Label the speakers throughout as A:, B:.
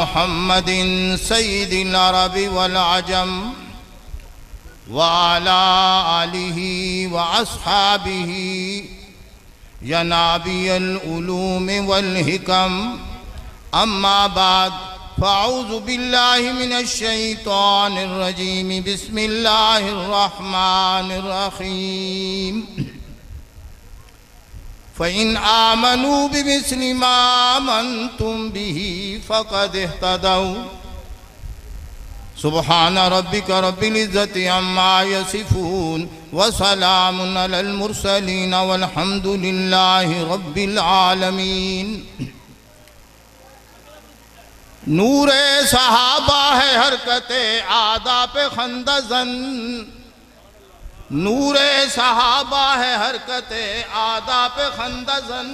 A: محمد سید العرب والعجم وعلى آلہ واصحابہ ینابیع العلوم والحکم اما بعد فاعوذ باللہ من الشیطان الرجیم بسم اللہ الرحمن الرحیم فَإِنْ آمَنُوا بِمِثْلِ مَا آمَنْتُمْ بِهِ فَقَدِ اهْتَدَوْا سبحان ربك رب العزة عما يصفون وسلام على المرسلين والحمد لله رب العالمين نور صحابہ ہے حرکت آداب خندزن نور صحابہ ہے حرکت آداب خندزن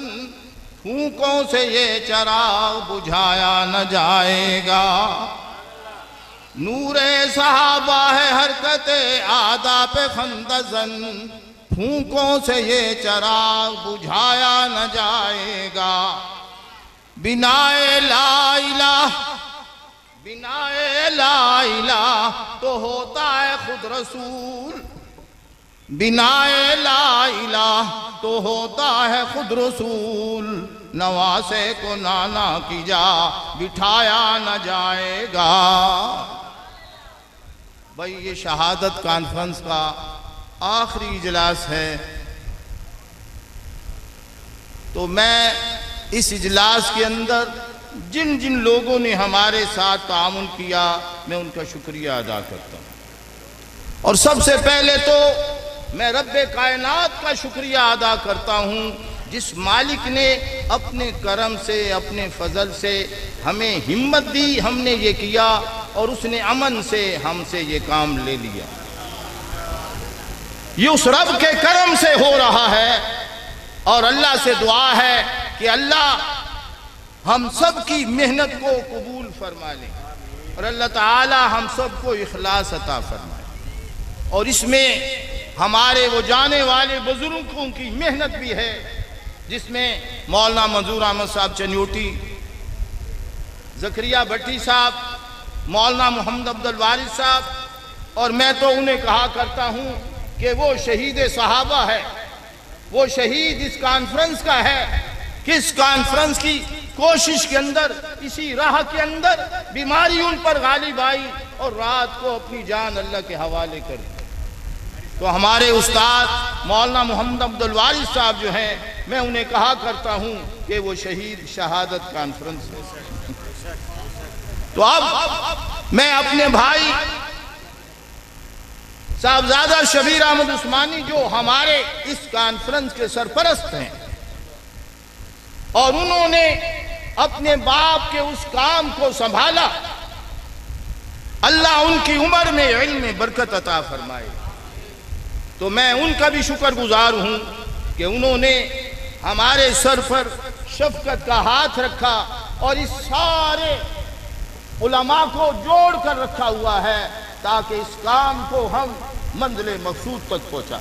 A: پھونکوں سے یہ چراغ بجھایا نہ جائے گا نور صحابہ ہے حرکت آداب خندزن پھونکوں سے یہ چراغ بجھایا نہ جائے گا بنائے لا الہ تو ہوتا ہے خود رسول بنائے لا الہ تو ہوتا ہے خود رسول نواسے کو نانا کی جا بٹھایا نہ جائے گا بھائی یہ شہادت کانفرنس کا آخری اجلاس ہے تو میں اس اجلاس کے اندر جن جن لوگوں نے ہمارے ساتھ تعاون کیا میں ان کا شکریہ ادا کرتا ہوں اور سب سے پہلے تو میں رب کائنات کا شکریہ ادا کرتا ہوں جس مالک نے اپنے کرم سے اپنے فضل سے ہمیں ہمت دی ہم نے یہ کیا اور اس نے امن سے ہم سے یہ کام لے لیا یہ اس رب کے کرم سے ہو رہا ہے اور اللہ سے دعا ہے کہ اللہ ہم سب کی محنت کو قبول فرما لے اور اللہ تعالی ہم سب کو اخلاص عطا فرمائے اور اس میں ہمارے وہ جانے والے بزرگوں کی محنت بھی ہے جس میں مولانا منظور احمد صاحب چنیوٹی زکریا بھٹی صاحب مولانا محمد عبد الوارث صاحب اور میں تو انہیں کہا کرتا ہوں کہ وہ شہید صحابہ ہے وہ شہید اس کانفرنس کا ہے کہ اس کانفرنس کی کوشش کے اندر اسی راہ کے اندر بیماری ان پر غالب آئی اور رات کو اپنی جان اللہ کے حوالے کری تو ہمارے استاد مولانا محمد عبد الوارث صاحب جو ہیں میں انہیں کہا کرتا ہوں کہ وہ شہید شہادت کانفرنس ہے تو اب میں اپنے بھائی صاحبزادہ شبیر احمد عثمانی جو ہمارے اس کانفرنس کے سرپرست ہیں اور انہوں نے اپنے باپ کے اس کام کو سنبھالا اللہ ان کی عمر میں علم میں برکت عطا فرمائے تو میں ان کا بھی شکر گزار ہوں کہ انہوں نے ہمارے سر پر شفقت کا ہاتھ رکھا اور اس سارے علماء کو جوڑ کر رکھا ہوا ہے تاکہ اس کام کو ہم منزل مقصود تک پہنچا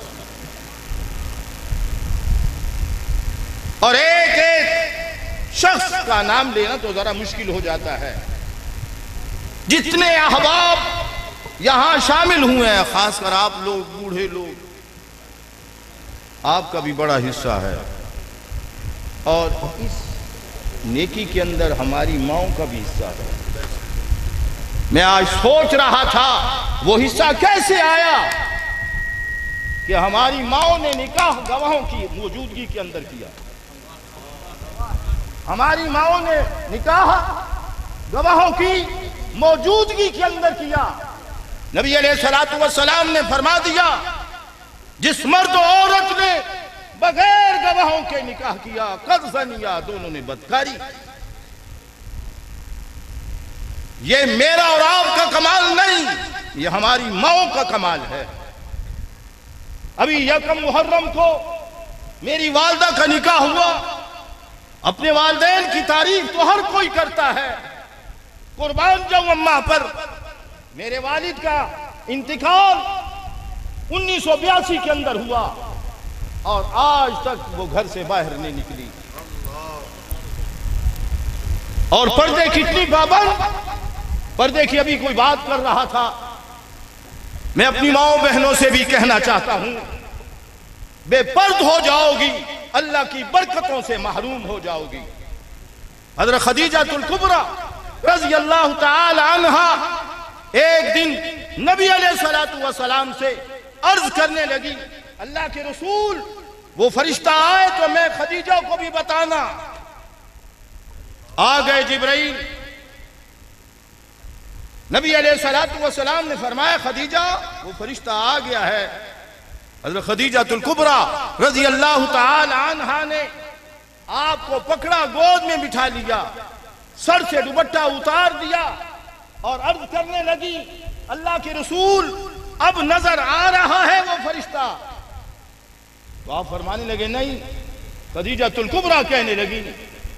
A: اور ایک ایک شخص کا نام لینا تو ذرا مشکل ہو جاتا ہے جتنے احباب یہاں شامل ہوئے ہیں خاص کر آپ لوگ بوڑھے لوگ آپ کا بھی بڑا حصہ ہے اور اس نیکی کے اندر ہماری ماؤں کا بھی حصہ ہے میں آج سوچ رہا تھا وہ حصہ کیسے آیا کہ ہماری ماؤں نے نکاح گواہوں کی موجودگی کے اندر کیا ہماری ماؤں نے نکاح گواہوں کی موجودگی کے اندر کیا نبی علیہ الصلوۃ والسلام نے فرما دیا جس مرد و عورت نے بغیر گواہوں کے نکاح کیا قد زنیا دونوں نے بدکاری یہ میرا اور آپ کا کمال نہیں یہ ہماری ماؤں کا کمال ہے ابھی یکم محرم کو میری والدہ کا نکاح ہوا اپنے والدین کی تعریف تو ہر کوئی کرتا ہے قربان جاؤں اماں پر میرے والد کا انتقال 1982 کے اندر ہوا اور آج تک وہ گھر سے باہر نہیں نکلی اور پردے کتنی پابند پردے کی ابھی کوئی بات کر رہا تھا، میں اپنی ماؤں بہنوں سے بھی کہنا چاہتا ہوں، بے پرد ہو جاؤ گی، اللہ کی برکتوں سے محروم ہو جاؤ گی۔ حضرت خدیجہ الکبریٰ رضی اللہ تعالی عنہا ایک دن نبی علیہ السلام سے عرض کرنے لگی، اللہ کے رسول وہ فرشتہ آئے تو میں خدیجہ کو بھی بتانا۔ آ گئے جبرائیل، نبی علیہ السلام نے فرمایا خدیجہ وہ فرشتہ آ گیا ہے۔ حضرت خدیجہ الکبریٰ رضی اللہ تعالی عنہا نے آپ کو پکڑا، گود میں بٹھا لیا، سر سے دوپٹہ اتار دیا اور عرض کرنے لگی، اللہ کے رسول اب نظر آ رہا ہے وہ فرشتہ؟ تو آپ فرمانے لگے نہیں۔ خدیجہ الکبریٰ کہنے لگی،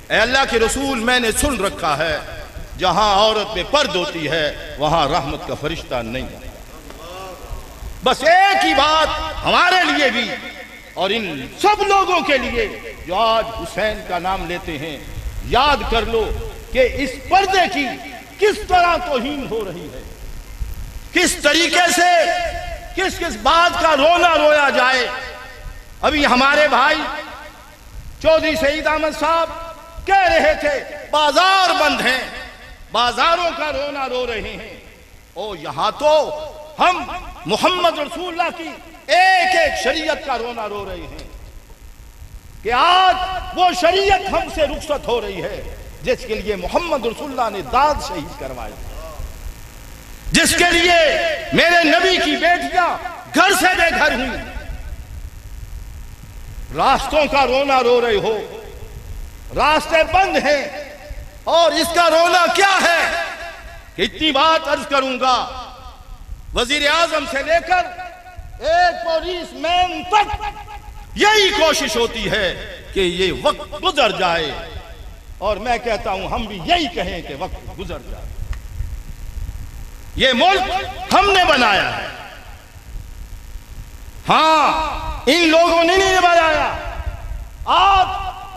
A: اے اللہ کے رسول میں نے سن رکھا ہے جہاں عورت بے پرد ہوتی ہے وہاں رحمت کا فرشتہ نہیں ہے۔ بس ایک ہی بات ہمارے لیے بھی اور ان سب لوگوں کے لیے جو آج حسین کا نام لیتے ہیں، یاد کر لو کہ اس پردے کی کس طرح توہین ہو رہی ہے، کس طریقے سے کس بات کا رونا رویا جائے۔ ابھی ہمارے بھائی چودھری سعید احمد صاحب کہہ رہے تھے بازار بند ہیں، بازاروں کا رونا رو رہے ہیں، اور یہاں تو ہم محمد رسول اللہ کی ایک ایک شریعت کا رونا رو رہے ہیں کہ آج وہ شریعت ہم سے رخصت ہو رہی ہے جس کے لیے محمد رسول اللہ نے داد شہید کروائی، جس کے لیے میرے نبی کی بیٹیاں گھر سے بے گھر ہوئی۔ راستوں کا رونا رو رہے ہو، راستے بند ہیں، اور اس کا رونا کیا ہے کہ اتنی بات عرض کروں گا، وزیر اعظم سے لے کر ایک پولیس مین تک یہی کوشش ہوتی ہے کہ یہ وقت گزر جائے، اور میں کہتا ہوں ہم بھی یہی کہیں کہ وقت گزر جائے۔ یہ ملک ہم نے بنایا ہے، ہاں ان لوگوں نے نہیں بنایا۔ آج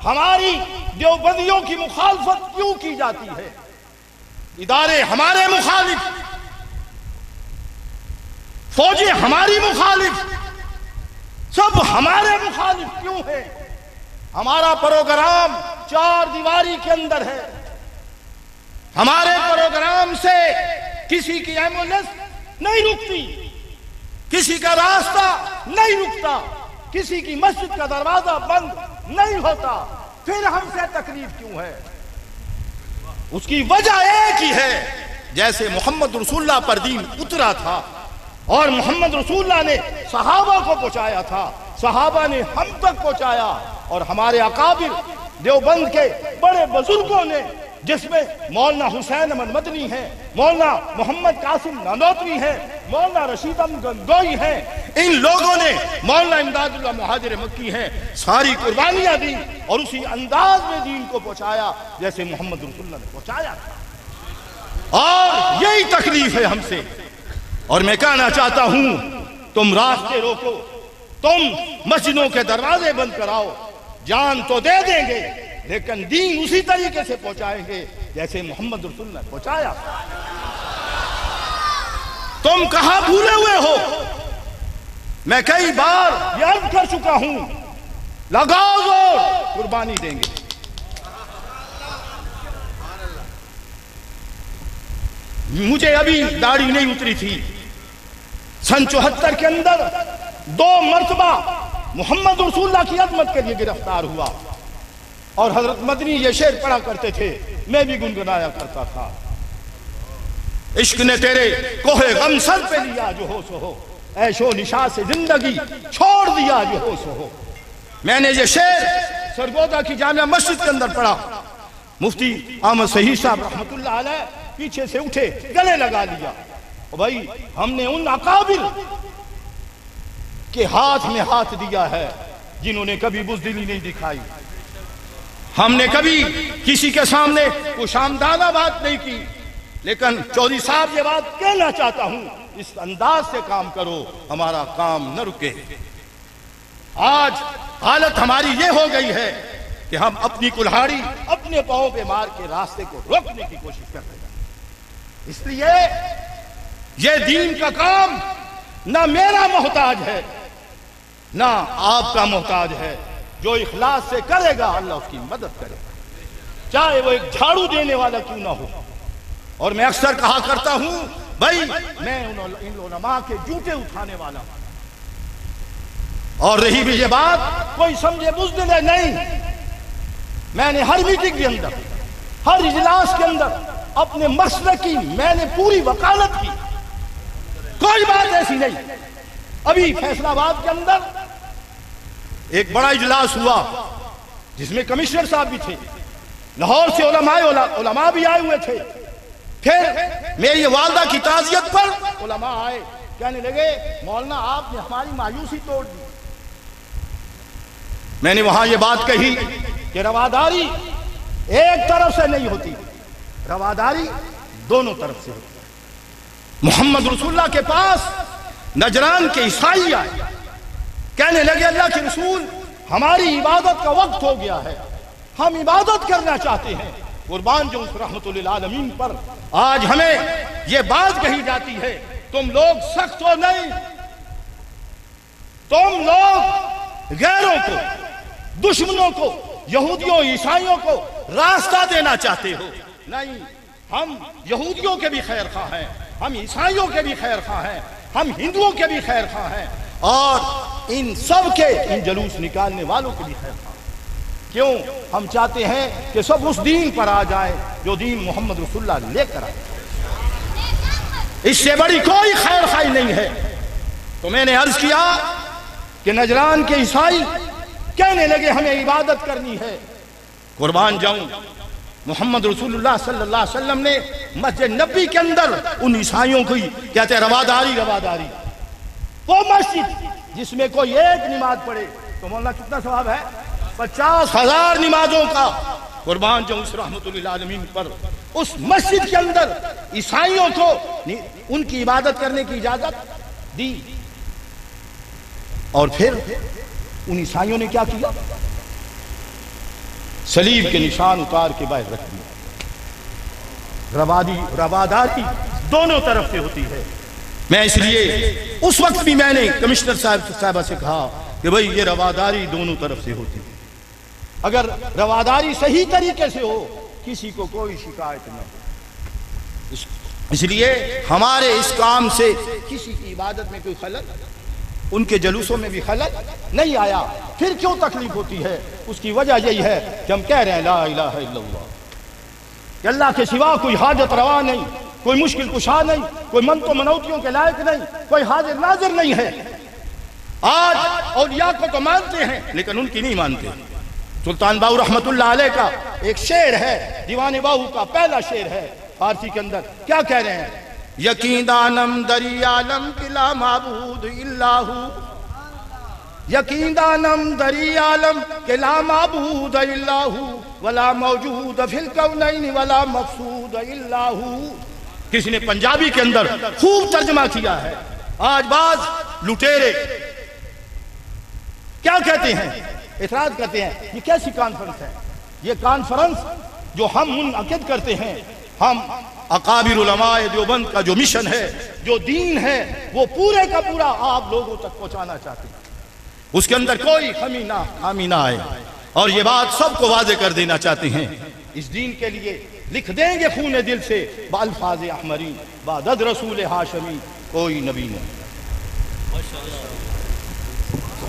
A: ہماری دیوبندیوں کی مخالفت کیوں کی جاتی ہے؟ ادارے ہمارے مخالف، فوجی ہماری مخالف، سب ہمارے مخالف کیوں ہے؟ ہمارا پروگرام چار دیواری کے اندر ہے، ہمارے پروگرام سے کسی کی ایمبولینس نہیں رکتی، کسی کا راستہ نہیں رکتا، کسی کی مسجد کا دروازہ بند نہیں ہوتا، پھر ہم سے تکلیف کیوں ہے؟ اس کی وجہ ایک ہی ہے، جیسے محمد رسول اللہ پر دین اترا تھا اور محمد رسول اللہ نے صحابہ کو پہنچایا تھا، صحابہ نے ہم تک پہنچایا، اور ہمارے اکابر دیوبند کے بڑے بزرگوں نے، جس میں مولانا حسین احمد مدنی ہیں، مولانا محمد قاسم نانوتوی ہیں، مولانا رشید احمد گنگوئی ہیں، ان لوگوں نے، مولانا امداد اللہ مہاجر مکی ہیں، ساری قربانیاں دی اور اسی انداز میں دین کو پہنچایا جیسے محمد رسول اللہ نے پہنچایا تھا۔ اور یہی تکلیف ہے ہم سے، اور میں کہنا چاہتا ہوں تم راستے روکو، تم مسجدوں کے دروازے بند کراؤ، جان تو دے دیں گے لیکن دین اسی طریقے سے پہنچائیں گے جیسے محمد رسول اللہ نے پہنچایا۔ تم کہاں بھولے ہوئے ہو؟ میں کئی بار یہ عرض کر چکا ہوں، لگاؤ زور، قربانی دیں گے۔ مجھے ابھی داڑھی نہیں اتری تھی، سن 74 کے اندر 2 مرتبہ محمد رسول اللہ کی عظمت کے لیے گرفتار ہوا، اور حضرت مدنی یہ شعر پڑھا کرتے تھے، میں بھی گنگنایا کرتا تھا، عشق نے تیرے کوہ غم سر پہ لیا جو ہو سو ہو، عیش و نشا سے زندگی چھوڑ دیا جو ہو سو ہو۔ میں نے یہ شعر سرگودا کی جامعہ مسجد کے اندر پڑھا، مفتی احمد صحیح صاحب رحمت اللہ علیہ پیچھے سے اٹھے، گلے لگا لیا، بھائی ہم نے ان اکابر کے ہاتھ میں ہاتھ دیا ہے جنہوں نے کبھی بزدلی نہیں دکھائی، ہم نے کبھی کسی کے سامنے کوئی شامدانہ بات نہیں کی، لیکن چودھری صاحب یہ بات کہنا چاہتا ہوں، اس انداز سے کام کرو، ہمارا کام نہ رکے۔ آج حالت ہماری یہ ہو گئی ہے کہ ہم اپنی کلہاڑی اپنے پاؤں پہ مار کے راستے کو روکنے کی کوشش کر رہے ہیں، اس لیے یہ دین کا کام نہ میرا محتاج ہے نہ آپ کا محتاج ہے. جو اخلاص سے کرے گا اللہ اس کی مدد کرے گا، چاہے وہ ایک جھاڑو دینے والا کیوں نہ ہو. اور میں اکثر کہا کرتا ہوں بھائی میں ان علماء کے جوتے اٹھانے والا ہوں. اور رہی بھی یہ بات کوئی سمجھے بزدل ہے نہیں، میں نے ہر میٹنگ کے اندر ہر اجلاس کے اندر اپنے مسلک کی میں نے پوری وکالت کی، کوئی بات ایسی نہیں. ابھی فیصل آباد کے اندر ایک بڑا اجلاس ہوا جس میں کمشنر صاحب بھی تھے، لاہور سے علماء بھی آئے ہوئے تھے. پھر میری والدہ کی تعزیت پر علماء آئے، کہنے لگے مولانا آپ نے ہماری مایوسی توڑ دی. میں نے وہاں یہ بات کہی کہ رواداری ایک طرف سے نہیں ہوتی، رواداری دونوں طرف سے ہوتی. محمد رسول اللہ کے پاس نجران کے عیسائی آئے، کہنے لگے اللہ کے رسول ہماری عبادت کا وقت ہو گیا ہے، ہم عبادت کرنا چاہتے ہیں. قربان جو اس رحمت للعالمین پر آج ہمیں یہ بات کہی جاتی ہے تم لوگ سخت ہو نہیں، تم لوگ غیروں کو، دشمنوں کو، یہودیوں عیسائیوں کو راستہ دینا چاہتے ہو. نہیں، ہم یہودیوں کے بھی خیر خواہ ہیں، ہم عیسائیوں کے بھی خیر خواہ ہیں، ہم ہندوؤں کے بھی خیر خواہ ہیں، اور ان سب کے، ان جلوس نکالنے والوں کے بھی خیر خواہ. کیوں؟ ہم چاہتے ہیں کہ سب اس دین پر آ جائے جو دین محمد رسول اللہ لے کر آئے. اس سے بڑی کوئی خیر خواہی نہیں ہے. تو میں نے عرض کیا کہ نجران کے عیسائی کہنے لگے ہمیں عبادت کرنی ہے. قربان جاؤں محمد رسول اللہ صلی اللہ علیہ وسلم نے مسجد نبی کے اندر ان عیسائیوں کو کہتے ہیں رواداری، رواداری. وہ مسجد جس میں کوئی ایک نماز پڑھے تو مولانا کتنا ثواب ہے؟ 50,000 نمازوں کا. قربان جو اس رحمت للعالمین پر اس مسجد کے اندر عیسائیوں کو ان کی عبادت کرنے کی اجازت دی. اور پھر ان عیسائیوں نے کیا کیا؟ صلیب کے نشان اتار کے باہر رکھ دیا. رواداری دونوں طرف سے ہوتی ہے. میں اس لیے اس وقت بھی میں نے کمشنر صاحبہ سے کہا کہ بھئی یہ رواداری دونوں طرف سے ہوتی ہے. اگر رواداری صحیح طریقے سے ہو کسی کو کوئی شکایت نہ ہو. اس لیے ہمارے اس کام سے کسی کی عبادت میں کوئی خلل، ان کے جلوسوں میں بھی خلل نہیں آیا. پھر کیوں تکلیف ہوتی ہے؟ اس کی وجہ یہی ہے کہ ہم کہہ رہے ہیں لا الہ الا اللہ، کہ اللہ کے سوا کوئی حاجت روا نہیں، کوئی مشکل کشا نہیں، کوئی منت و منوتیوں کے لائق نہیں، کوئی حاضر ناظر نہیں ہے. آج اولیاء کو تو مانتے ہیں لیکن ان کی نہیں مانتے. سلطان باہو رحمت اللہ علیہ کا ایک شعر ہے، دیوان باہو کا پہلا شعر ہے فارسی کے اندر. کیا کہہ رہے ہیں؟ یقین دانم دری عالم کی لا معبود الا ہو، یقین دانم دری عالم کے لا معبود الا ہو، ولا موجود فی الکونین ولا مقصود الا ہو. کسی نے پنجابی کے اندر خوب ترجمہ کیا ہے. آج بعض لٹیرے کیا کہتے ہیں؟ اعتراض کرتے ہیں یہ کیسی کانفرنس ہے؟ یہ کانفرنس جو ہم منعقد کرتے ہیں، ہم اکابر علماء دیوبند کا جو مشن ہے، جو دین ہے، وہ پورے کا پورا آپ لوگوں تک پہنچانا چاہتے ہیں. اس کے اندر کوئی خامی نہ آئے، اور یہ بات سب کو واضح کر دینا چاہتے ہیں. اس دین کے لیے لکھ دیں گے خون دل سے بالفاظ احمری، بعد رسول ہاشمی کوئی نبی نہیں.